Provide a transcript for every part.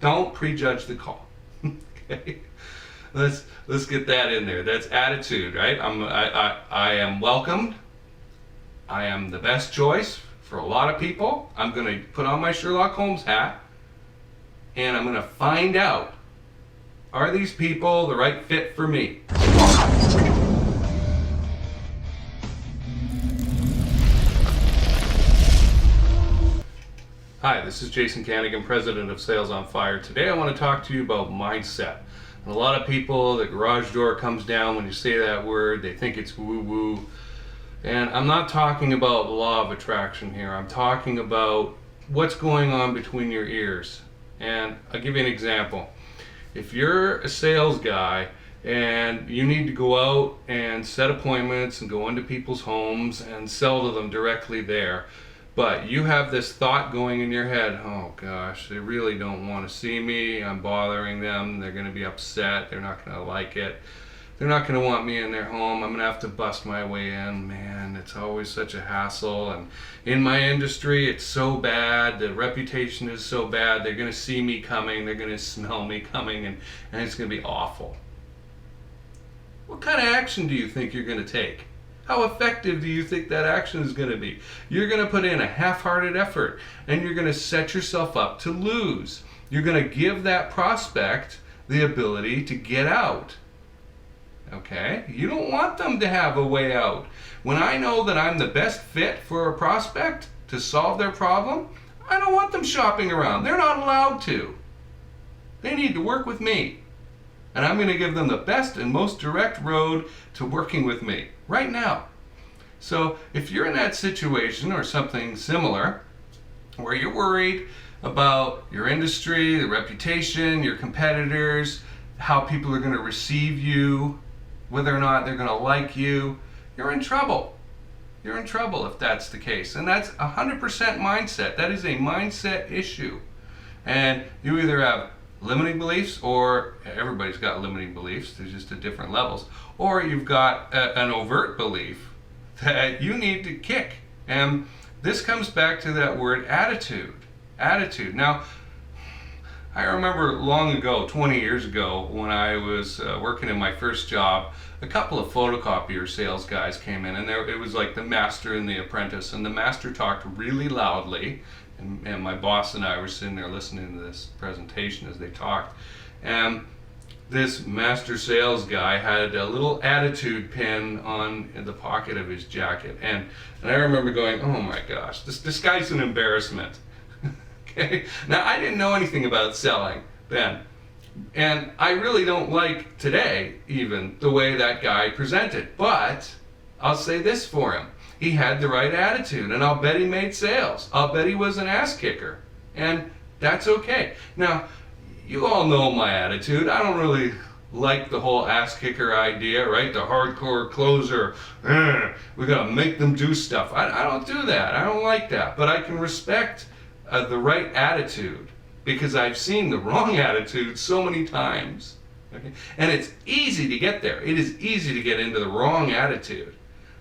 Don't prejudge the call. Okay? Let's get that in there. That's attitude, right? I am welcomed. I am the best choice for a lot of people. I'm going to put on my Sherlock Holmes hat and I'm going to find out, are these people the right fit for me? Hi, this is Jason Kanigan, President of Sales on Fire. Today I want to talk to you about mindset. And a lot of people, the garage door comes down when you say that word. They think it's woo-woo. And I'm not talking about the law of attraction here. I'm talking about what's going on between your ears. And I'll give you an example. If you're a sales guy and you need to go out and set appointments and go into people's homes and sell to them directly there, but you have this thought going in your head, oh gosh, they really don't want to see me, I'm bothering them, they're going to be upset, they're not going to like it, they're not going to want me in their home, I'm going to have to bust my way in, man, it's always such a hassle, and in my industry it's so bad, the reputation is so bad, they're going to see me coming, they're going to smell me coming, and it's going to be awful. What kind of action do you think you're going to take? How effective do you think that action is going to be? You're going to put in a half-hearted effort and you're going to set yourself up to lose. You're going to give that prospect the ability to get out. Okay? You don't want them to have a way out. When I know that I'm the best fit for a prospect to solve their problem, I don't want them shopping around. They're not allowed to. They need to work with me. And I'm going to give them the best and most direct road to working with me right now. So if you're in that situation or something similar where you're worried about your industry, the reputation, your competitors, how people are going to receive you, whether or not they're going to like you, you're in trouble. You're in trouble if that's the case. And that's 100% mindset. That is a mindset issue. And you either have limiting beliefs, or everybody's got limiting beliefs, there's just at different levels, or you've got an overt belief that you need to kick. And this comes back to that word attitude. Attitude. Now, I remember long ago, 20 years ago, when I was working in my first job, a couple of photocopier sales guys came in, and it was like the master and the apprentice, and the master talked really loudly, and my boss and I were sitting there listening to this presentation as they talked, and this master sales guy had a little attitude pin on the pocket of his jacket, and I remember going, oh my gosh, this guy's an embarrassment. Okay, now I didn't know anything about selling then, and I really don't like today even the way that guy presented, but I'll say this for him. He had the right attitude, and I'll bet he made sales. I'll bet he was an ass kicker, and that's okay. Now, you all know my attitude. I don't really like the whole ass kicker idea, right? The hardcore closer, we gotta make them do stuff. I don't do that. I don't like that, but I can respect the right attitude because I've seen the wrong attitude so many times. Okay? And it's easy to get there. It is easy to get into the wrong attitude.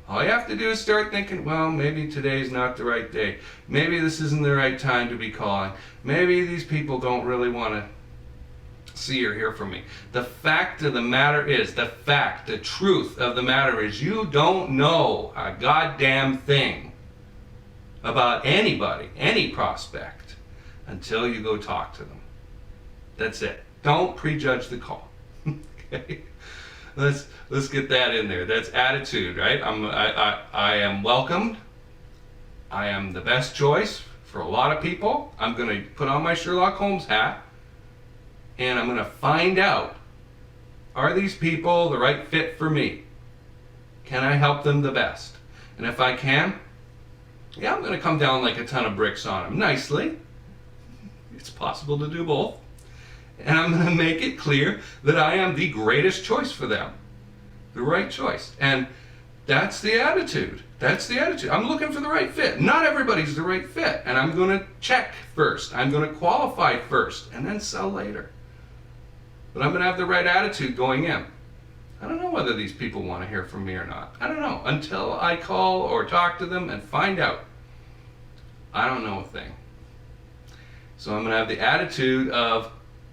All you have to do is start thinking, well, maybe today's not the right day. Maybe this isn't the right time to be calling. Maybe these people don't really want to see or hear from me. The fact of the matter is, the truth of the matter is, you don't know a goddamn thing about anybody, any prospect, until you go talk to them. That's it. Don't prejudge the call. Okay? Let's get that in there. That's attitude, right? I am welcomed. I am the best choice for a lot of people. I'm going to put on my Sherlock Holmes hat and I'm going to find out, are these people the right fit for me? Can I help them the best? And if I can, yeah, I'm going to come down like a ton of bricks on them nicely. It's possible to do both. And I'm going to make it clear that I am the greatest choice for them. The right choice. And that's the attitude. That's the attitude. I'm looking for the right fit. Not everybody's the right fit. And I'm going to check first. I'm going to qualify first and then sell later. But I'm going to have the right attitude going in. I don't know whether these people want to hear from me or not. I don't know. Until I call or talk to them and find out. I don't know a thing. So I'm going to have the attitude of,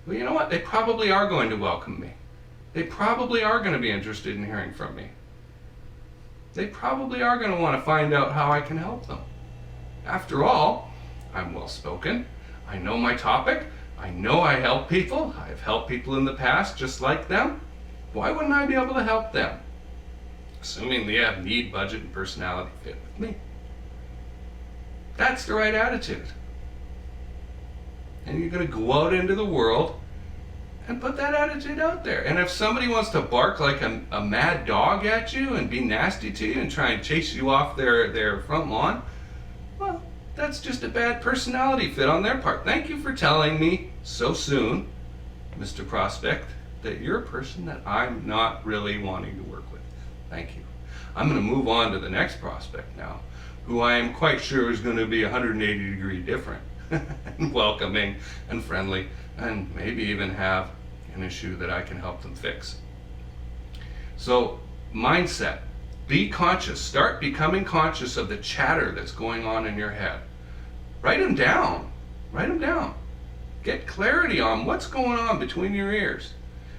well, you know what? They probably are going to welcome me. They probably are going to be interested in hearing from me. They probably are going to want to find out how I can help them. After all, I'm well spoken. I know my topic. I know I help people. I've helped people in the past just like them. Why wouldn't I be able to help them? Assuming they have need, budget, and personality fit with me. That's the right attitude. And you're going to go out into the world and put that attitude out there. And if somebody wants to bark like a mad dog at you and be nasty to you and try and chase you off their front lawn, well, that's just a bad personality fit on their part. Thank you for telling me so soon, Mr. Prospect, that you're a person that I'm not really wanting to work with. Thank you. I'm going to move on to the next prospect now, who I am quite sure is going to be 180 degree different and welcoming and friendly, and maybe even have an issue that I can help them fix. So, mindset. Be conscious. Start becoming conscious of the chatter that's going on in your head. Write them down. Write them down. Get clarity on what's going on between your ears.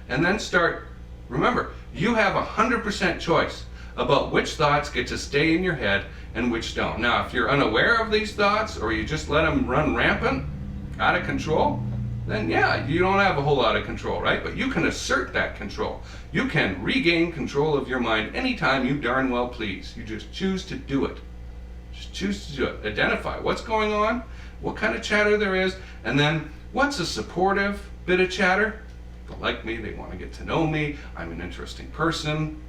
And then start, remember, you have 100% choice about which thoughts get to stay in your head and which don't. Now, if you're unaware of these thoughts, or you just let them run rampant, out of control, then yeah, you don't have a whole lot of control, right? But you can assert that control. You can regain control of your mind anytime you darn well please. You just choose to do it. Just choose to do it. Identify what's going on, what kind of chatter there is, and then what's a supportive bit of chatter? People like me, they want to get to know me, I'm an interesting person.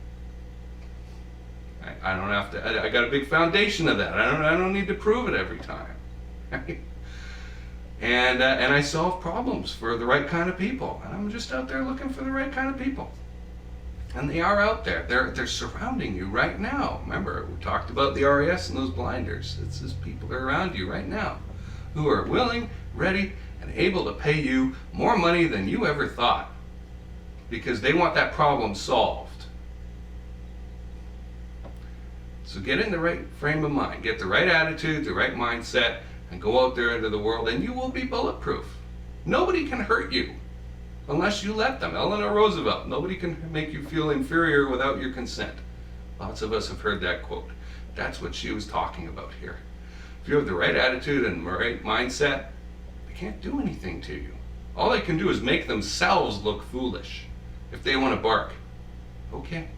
I don't have to, I got a big foundation of that. I don't need to prove it every time. And I solve problems for the right kind of people. And I'm just out there looking for the right kind of people. And they are out there. They're surrounding you right now. Remember, we talked about the RAS and those blinders. It's just people are around you right now who are willing, ready, and able to pay you more money than you ever thought, because they want that problem solved. So get in the right frame of mind, get the right attitude, the right mindset, and go out there into the world, and you will be bulletproof. Nobody can hurt you unless you let them. Eleanor Roosevelt, nobody can make you feel inferior without your consent. Lots of us have heard that quote. That's what she was talking about here. If you have the right attitude and the right mindset, they can't do anything to you. All they can do is make themselves look foolish. If they want to bark, okay,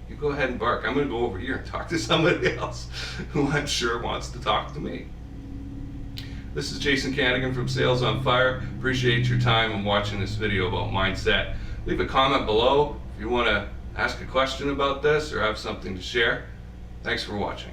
you go ahead and bark. I'm going to go over here and talk to somebody else who I'm sure wants to talk to me. This is Jason Kanigan from Sales on Fire. Appreciate your time and watching this video about mindset. Leave a comment below if you want to ask a question about this or have something to share. Thanks for watching.